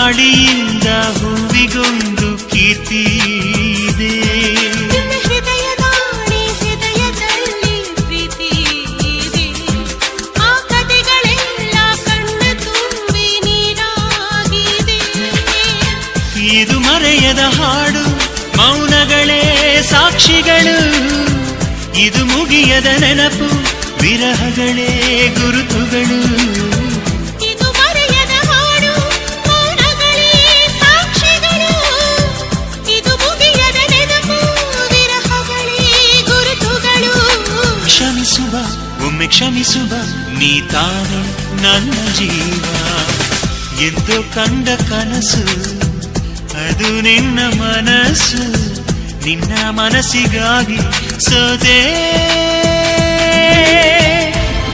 ಗಾಳಿಯಿಂದ ಹೂವಿಗೊಂದು ಕೀರ್ತಿ ಇದೆ. ಹೃದಯದಾಣೆ ಹೃದಯದಲ್ಲಿ ಪ್ರೀತಿ ಇದೆ. ಆ ಕಥೆಗಳೆಲ್ಲ ಕಣ್ಣ ತುಂಬಿ ನೀರಾಗಿದೆ. ಇದು ಮರೆಯದ ಹಾಡು, ಮೌನಗಳೇ ಸಾಕ್ಷಿಗಳು. ಇದು ಮುಗಿಯದ ನೆನಪು, ವಿರಹಗಳೇ ಗುರುತುಗಳು. ಇದು ಮರೆಯದ ಹಾಡು, ಮೌನಗಳೇ ಸಾಕ್ಷಿಗಳು. ಇದು ಮುಗಿಯದ ನೆನಪು, ವಿರಹಗಳೇ ಗುರುತುಗಳು. ಕ್ಷಮಿಸುವ, ಒಮ್ಮೆ ಕ್ಷಮಿಸುವ, ನೀ ತಾನೆ ನನ್ನ ಜೀವ. ಎಂದು ಕಂಡ ಕನಸು ಅದು ನಿನ್ನ ಮನಸ್ಸು. ನಿನ್ನ ಮನಸ್ಸಿಗಾಗಿ ಸೋದೆ.